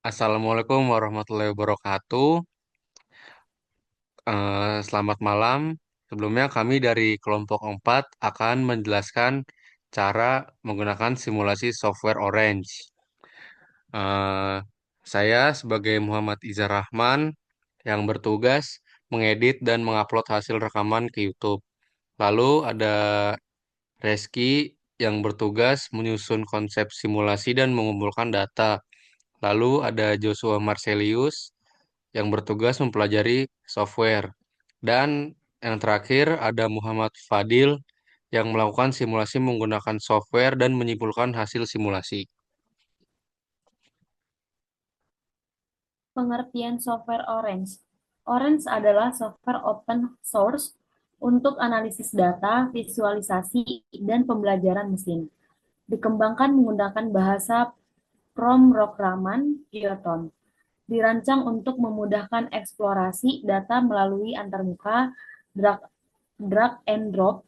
Assalamualaikum warahmatullahi wabarakatuh. Selamat malam. Sebelumnya kami dari kelompok 4 akan menjelaskan cara menggunakan simulasi software Orange. Eh, saya sebagai Muhammad Izar Rahman yang bertugas mengedit dan mengupload hasil rekaman ke YouTube. Lalu ada Reski yang bertugas menyusun konsep simulasi dan mengumpulkan data. Lalu ada Joshua Marcelius yang bertugas mempelajari software. Dan yang terakhir ada Muhammad Fadil yang melakukan simulasi menggunakan software dan menyimpulkan hasil simulasi. Pengertian software Orange. Orange adalah software open source untuk analisis data, visualisasi, dan pembelajaran mesin. Dikembangkan menggunakan bahasa pemrograman Python. Dirancang untuk memudahkan eksplorasi data melalui antarmuka, drag, drag and drop,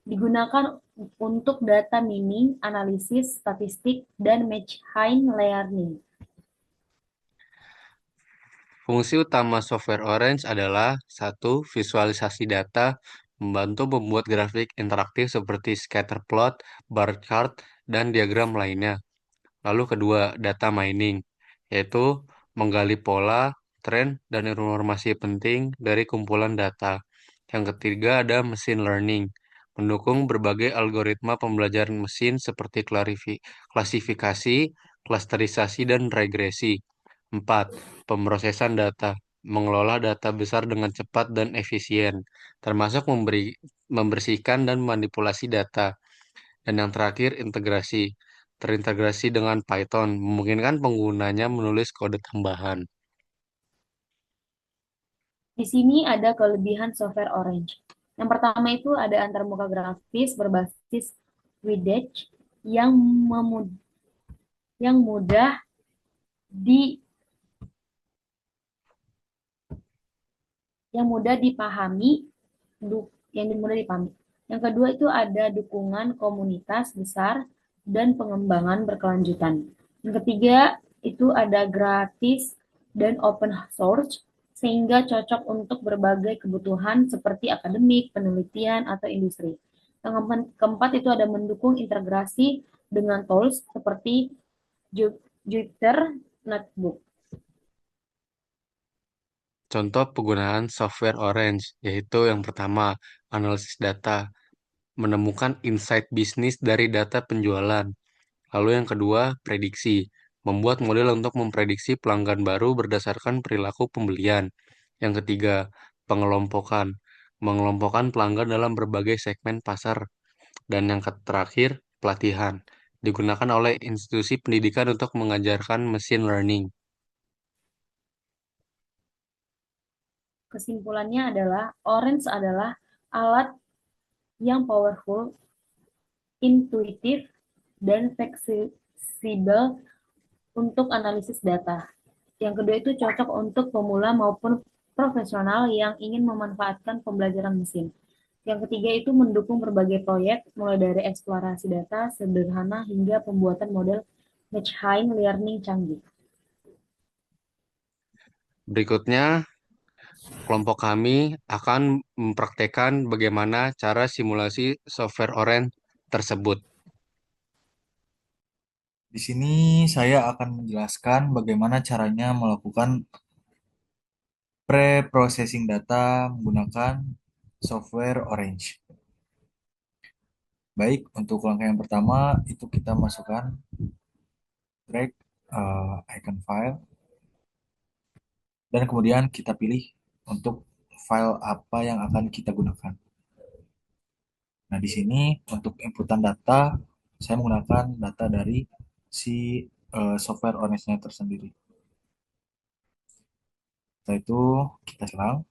digunakan untuk data mining, analisis, statistik, dan machine learning. Fungsi utama software Orange adalah satu, visualisasi data, membantu membuat grafik interaktif seperti scatter plot, bar chart, dan diagram lainnya. Lalu kedua, data mining, yaitu menggali pola, tren, dan informasi penting dari kumpulan data. Yang ketiga ada machine learning, mendukung berbagai algoritma pembelajaran mesin seperti klasifikasi, klasterisasi, dan regresi. Empat, pemrosesan data, mengelola data besar dengan cepat dan efisien, termasuk membersihkan dan manipulasi data. Dan yang terakhir, integrasi. Terintegrasi dengan Python, memungkinkan penggunanya menulis kode tambahan. Di sini ada kelebihan software Orange. Yang pertama itu ada antarmuka grafis berbasis widget yang yang mudah di yang mudah dipahami, yang mudah dipahami. Yang kedua itu ada dukungan komunitas besar dan pengembangan berkelanjutan. Yang ketiga itu ada gratis dan open source sehingga cocok untuk berbagai kebutuhan seperti akademik, penelitian, atau industri. Yang keempat itu ada mendukung integrasi dengan tools seperti Jupyter Notebook. Contoh penggunaan software Orange, yaitu yang pertama, analisis data, menemukan insight bisnis dari data penjualan. Lalu yang kedua, prediksi, membuat model untuk memprediksi pelanggan baru berdasarkan perilaku pembelian. Yang ketiga, pengelompokan, mengelompokkan pelanggan dalam berbagai segmen pasar. Dan yang terakhir, pelatihan, digunakan oleh institusi pendidikan untuk mengajarkan machine learning. Kesimpulannya adalah Orange adalah alat yang powerful, intuitif, dan fleksibel untuk analisis data. Yang kedua itu cocok untuk pemula maupun profesional yang ingin memanfaatkan pembelajaran mesin. Yang ketiga itu mendukung berbagai proyek, mulai dari eksplorasi data sederhana hingga pembuatan model machine learning canggih. Berikutnya, kelompok kami akan mempraktekkan bagaimana cara simulasi software Orange tersebut. Di sini saya akan menjelaskan bagaimana caranya melakukan pre-processing data menggunakan software Orange. Baik, untuk langkah yang pertama itu kita masukkan drag icon file dan kemudian kita pilih untuk file apa yang akan kita gunakan. Nah, di sini untuk inputan data saya menggunakan data dari si software Orange-nya tersendiri. Setelah itu kita silang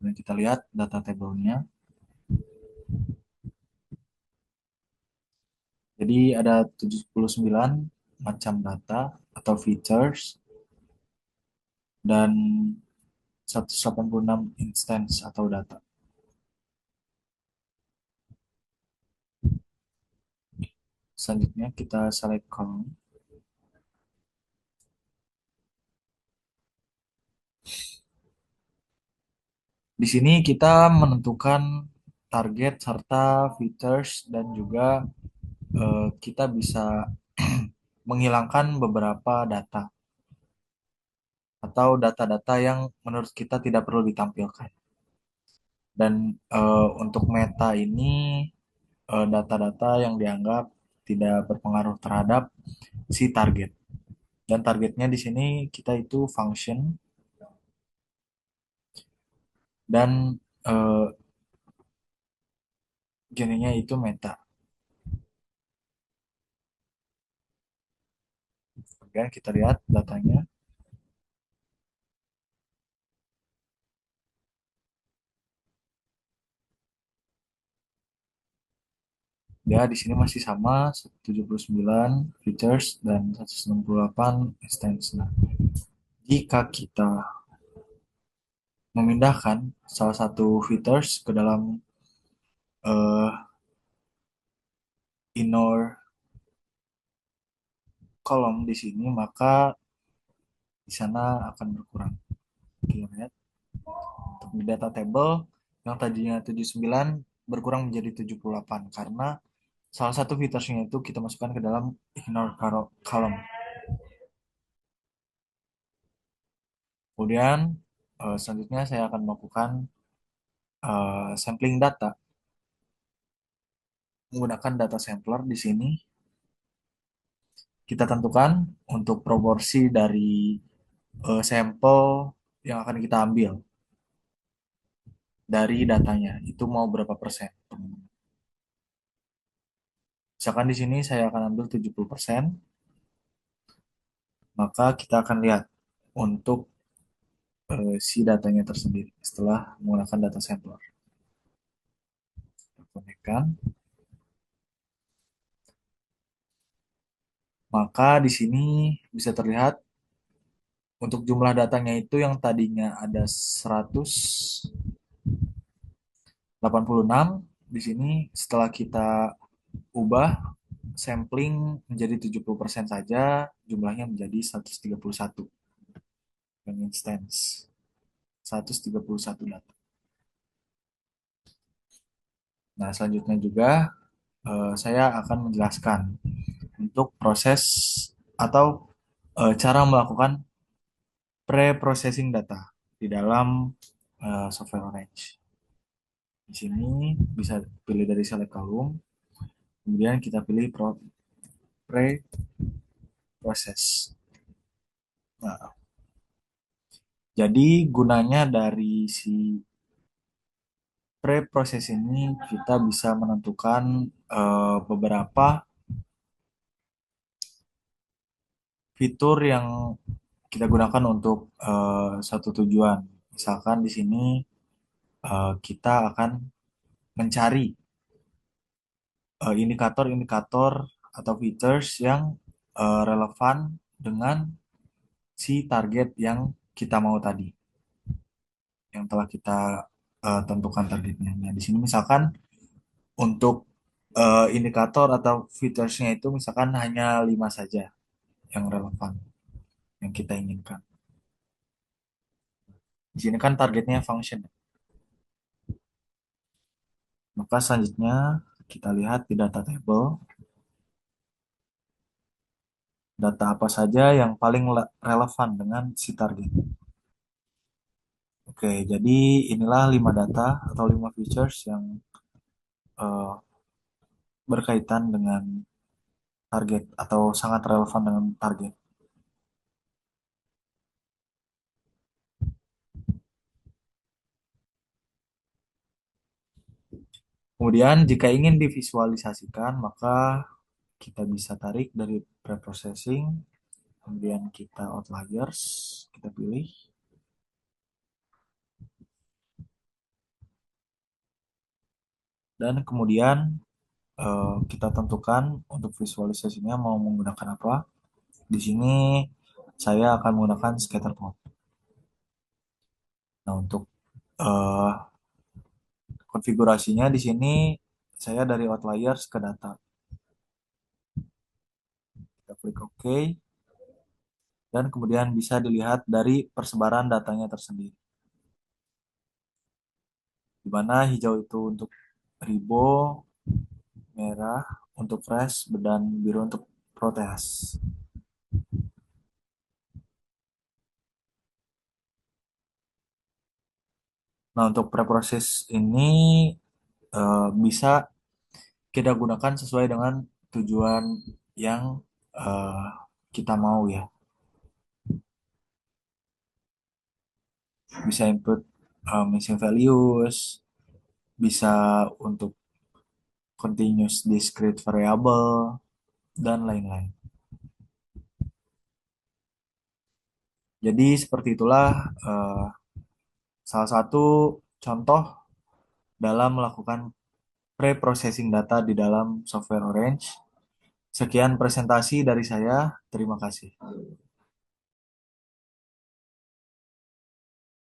dan kita lihat data tabelnya. Jadi ada 79 macam data atau features dan 186 instance atau data. Selanjutnya kita select column. Di sini kita menentukan target serta features dan juga kita bisa menghilangkan beberapa data atau data-data yang menurut kita tidak perlu ditampilkan. Dan untuk meta ini data-data yang dianggap tidak berpengaruh terhadap si target. Dan targetnya di sini kita itu function dan genenya itu meta. Kemudian kita lihat datanya. Ya, di sini masih sama 179 features dan 168 instance. Nah, jika kita memindahkan salah satu features ke dalam uh, inner column di sini, maka di sana akan berkurang. Kita lihat untuk di data table yang tadinya 79 berkurang menjadi 78 karena salah satu featuresnya itu kita masukkan ke dalam ignore column. Kemudian selanjutnya saya akan melakukan sampling data menggunakan data sampler di sini. Kita tentukan untuk proporsi dari sampel yang akan kita ambil dari datanya itu mau berapa persen. Misalkan di sini saya akan ambil 70%, maka kita akan lihat untuk si datanya tersendiri setelah menggunakan data sampler. Konekkan. Maka di sini bisa terlihat untuk jumlah datanya itu yang tadinya ada 186, di sini setelah kita ubah sampling menjadi 70% saja, jumlahnya menjadi 131 yang instance. 131 data. Nah, selanjutnya juga saya akan menjelaskan untuk proses atau cara melakukan pre-processing data di dalam software Orange. Di sini bisa pilih dari select column, kemudian kita pilih pre-process. Nah, jadi gunanya dari si pre-process ini kita bisa menentukan beberapa fitur yang kita gunakan untuk satu tujuan. Misalkan di sini kita akan mencari indikator-indikator atau features yang relevan dengan si target yang kita mau tadi, yang telah kita tentukan targetnya. Nah, di sini misalkan untuk indikator atau featuresnya itu misalkan hanya 5 saja yang relevan, yang kita inginkan. Di sini kan targetnya function. Maka selanjutnya kita lihat di data table, data apa saja yang paling relevan dengan si target. Oke, jadi inilah 5 data atau 5 features yang uh, berkaitan dengan target atau sangat relevan dengan target. Kemudian jika ingin divisualisasikan, maka kita bisa tarik dari preprocessing, kemudian kita outliers, kita pilih. Dan kemudian kita tentukan untuk visualisasinya mau menggunakan apa. Di sini saya akan menggunakan scatter plot. Nah, untuk uh, konfigurasinya di sini saya dari outliers ke data. klik OK, dan kemudian bisa dilihat dari persebaran datanya tersendiri. Di mana hijau itu untuk ribo, merah untuk fresh, dan biru untuk proteas. Nah, untuk preproses ini bisa kita gunakan sesuai dengan tujuan yang eh, kita mau ya. Bisa input missing values, bisa untuk continuous discrete variable, dan lain-lain. Jadi seperti itulah salah satu contoh dalam melakukan pre-processing data di dalam software Orange. Sekian presentasi dari saya. Terima kasih.